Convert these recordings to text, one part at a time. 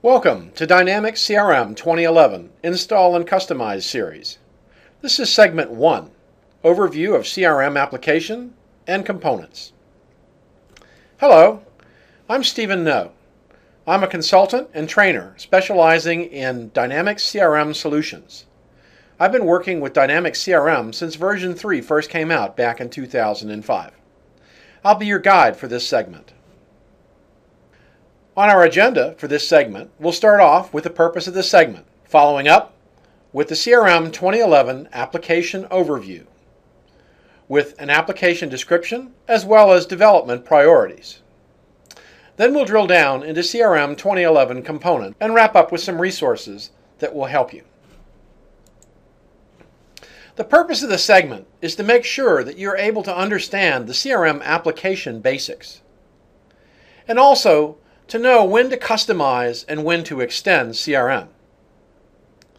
Welcome to Dynamics CRM 2011 Install and Customize series. This is segment 1, Overview of CRM Application and Components. Hello, I'm Stephen No. I'm a consultant and trainer specializing in Dynamics CRM solutions. I've been working with Dynamics CRM since version 3 first came out back in 2005. I'll be your guide for this segment. On our agenda for this segment, we'll start off with the purpose of this segment, following up with the CRM 2011 Application Overview, with an application description as well as development priorities. Then we'll drill down into CRM 2011 component and wrap up with some resources that will help you. The purpose of the segment is to make sure that you're able to understand the CRM application basics, and also to know when to customize and when to extend CRM.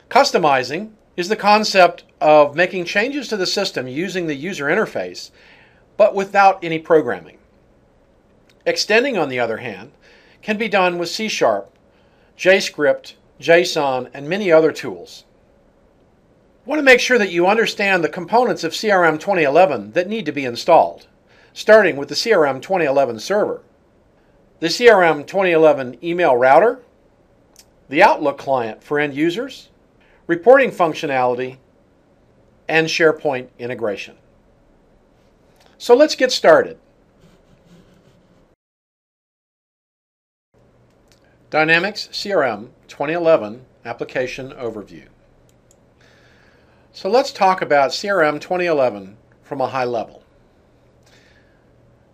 Customizing is the concept of making changes to the system using the user interface, but without any programming. Extending, on the other hand, can be done with C#, JScript, JSON, and many other tools. I want to make sure that you understand the components of CRM 2011 that need to be installed, starting with the CRM 2011 server, the CRM 2011 email router, the Outlook client for end users, reporting functionality, and SharePoint integration. So let's get started. Dynamics CRM 2011 Application Overview. So let's talk about CRM 2011 from a high level.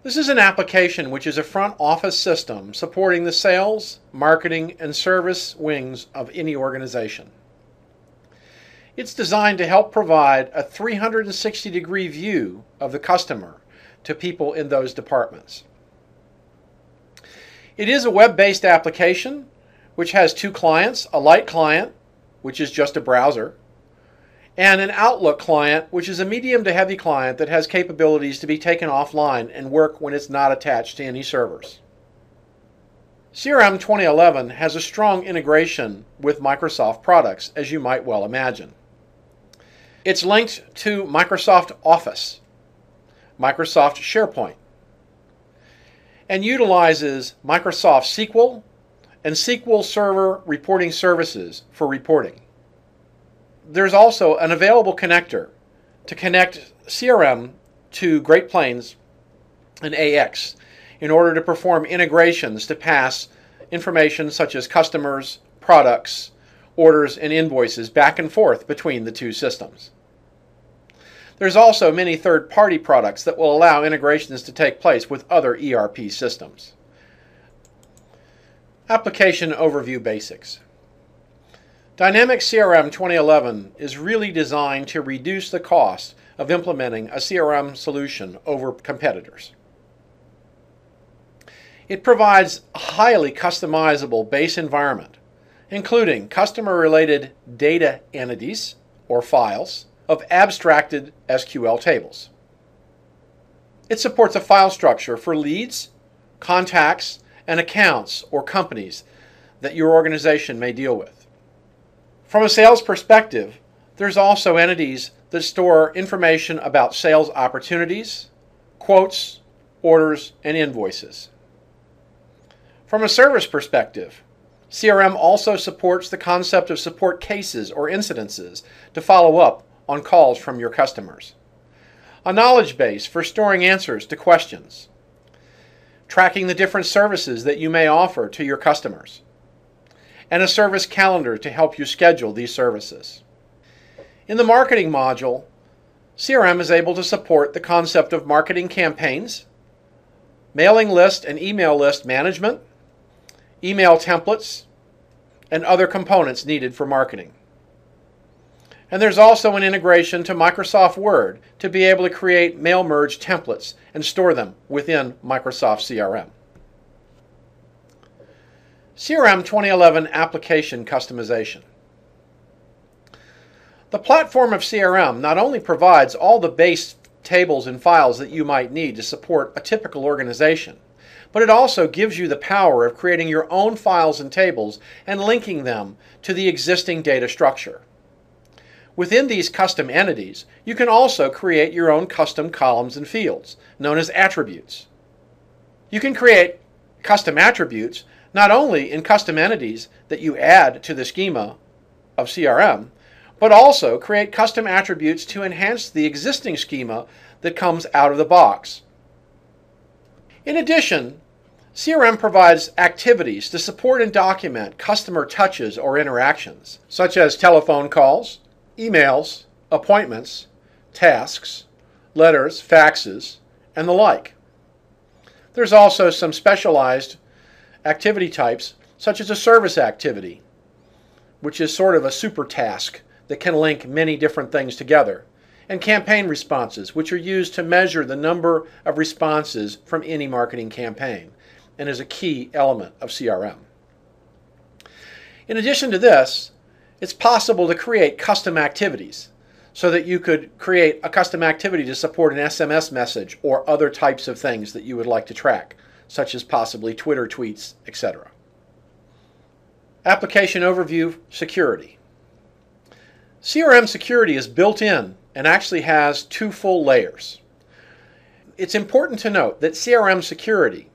This is an application which is a front office system supporting the sales, marketing, and service wings of any organization. It's designed to help provide a 360-degree view of the customer to people in those departments. It is a web-based application which has two clients, a light client, which is just a browser, and an Outlook client, which is a medium to heavy client that has capabilities to be taken offline and work when it's not attached to any servers. CRM 2011 has a strong integration with Microsoft products, as you might well imagine. It's linked to Microsoft Office, Microsoft SharePoint, and utilizes Microsoft SQL and SQL Server reporting services for reporting. There's also an available connector to connect CRM to Great Plains and AX in order to perform integrations to pass information such as customers, products, orders, and invoices back and forth between the two systems. There's also many third-party products that will allow integrations to take place with other ERP systems. Application Overview Basics. Dynamics CRM 2011 is really designed to reduce the cost of implementing a CRM solution over competitors. It provides a highly customizable base environment, including customer-related data entities or files of abstracted SQL tables. It supports a file structure for leads, contacts, and accounts or companies that your organization may deal with. From a sales perspective, there's also entities that store information about sales opportunities, quotes, orders, and invoices. From a service perspective, CRM also supports the concept of support cases or incidences to follow up on calls from your customers, a knowledge base for storing answers to questions, tracking the different services that you may offer to your customers, and a service calendar to help you schedule these services. In the marketing module, CRM is able to support the concept of marketing campaigns, mailing list and email list management, email templates, and other components needed for marketing. And there's also an integration to Microsoft Word to be able to create mail merge templates and store them within Microsoft CRM. CRM 2011 Application Customization. The platform of CRM not only provides all the base tables and files that you might need to support a typical organization, but it also gives you the power of creating your own files and tables and linking them to the existing data structure. Within these custom entities, you can also create your own custom columns and fields, known as attributes. You can create custom attributes not only in custom entities that you add to the schema of CRM, but also create custom attributes to enhance the existing schema that comes out of the box. In addition, CRM provides activities to support and document customer touches or interactions, such as telephone calls, emails, appointments, tasks, letters, faxes, and the like. There's also some specialized activity types, such as a service activity, which is sort of a super task that can link many different things together, and campaign responses, which are used to measure the number of responses from any marketing campaign, and is a key element of CRM. In addition to this, it's possible to create custom activities so that you could create a custom activity to support an SMS message or other types of things that you would like to track, such as possibly Twitter tweets, etc. Application Overview Security. CRM security is built in and actually has two full layers. It's important to note that CRM security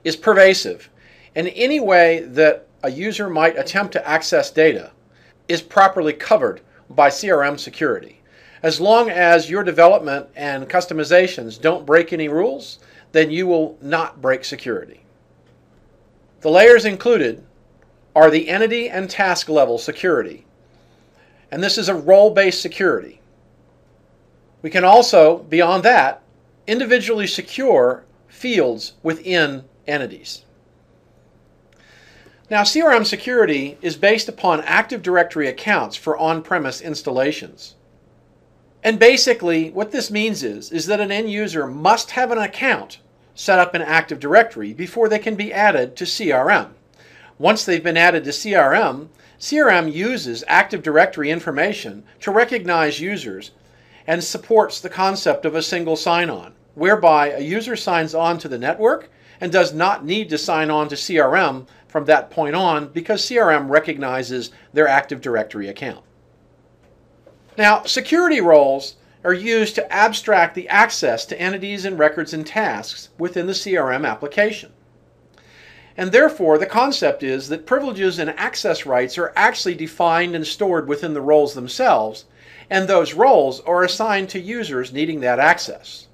is pervasive, and any way that a user might attempt to access data is properly covered by CRM security. As long as your development and customizations don't break any rules, then you will not break security. The layers included are the entity and task level security, and this is a role-based security. We can also, beyond that, individually secure fields within entities. Now, CRM security is based upon Active Directory accounts for on-premise installations. And basically, what this means is that an end user must have an account set up in Active Directory before they can be added to CRM. Once they've been added to CRM, CRM uses Active Directory information to recognize users and supports the concept of a single sign-on, whereby a user signs on to the network and does not need to sign on to CRM from that point on because CRM recognizes their Active Directory account. Now, security roles are used to abstract the access to entities and records and tasks within the CRM application. And therefore, the concept is that privileges and access rights are actually defined and stored within the roles themselves, and those roles are assigned to users needing that access.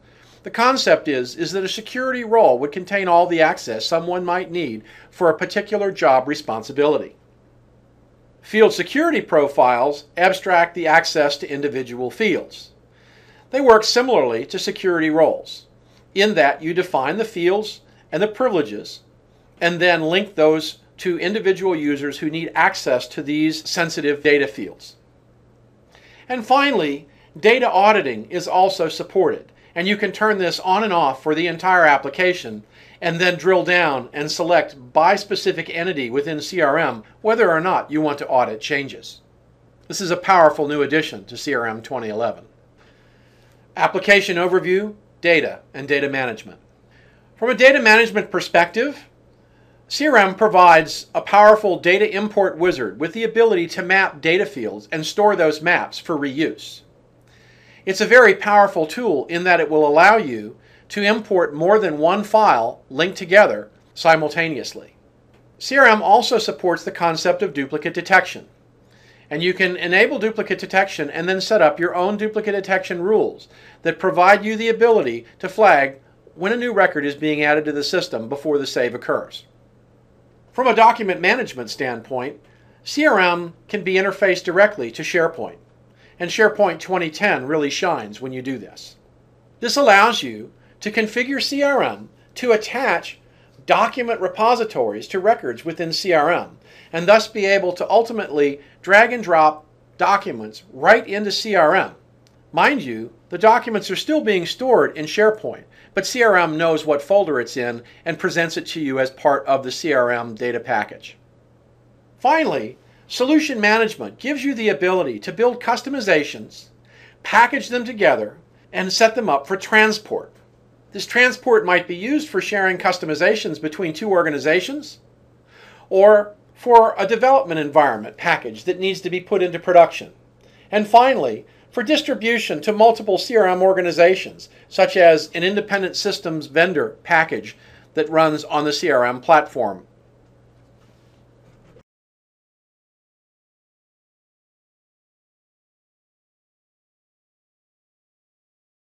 The concept is that a security role would contain all the access someone might need for a particular job responsibility. Field security profiles abstract the access to individual fields. They work similarly to security roles, in that you define the fields and the privileges, and then link those to individual users who need access to these sensitive data fields. And finally, data auditing is also supported, and you can turn this on and off for the entire application and then drill down and select by specific entity within CRM whether or not you want to audit changes. This is a powerful new addition to CRM 2011. Application Overview, Data, and Data Management. From a data management perspective, CRM provides a powerful data import wizard with the ability to map data fields and store those maps for reuse. It's a very powerful tool in that it will allow you to import more than one file linked together simultaneously. CRM also supports the concept of duplicate detection, and you can enable duplicate detection and then set up your own duplicate detection rules that provide you the ability to flag when a new record is being added to the system before the save occurs. From a document management standpoint, CRM can be interfaced directly to SharePoint, and SharePoint 2010 really shines when you do this. This allows you to configure CRM to attach document repositories to records within CRM, and thus be able to ultimately drag and drop documents right into CRM. Mind you, the documents are still being stored in SharePoint, but CRM knows what folder it's in and presents it to you as part of the CRM data package. Finally, solution management gives you the ability to build customizations, package them together, and set them up for transport. This transport might be used for sharing customizations between two organizations, or for a development environment package that needs to be put into production. And finally, for distribution to multiple CRM organizations, such as an independent systems vendor package that runs on the CRM platform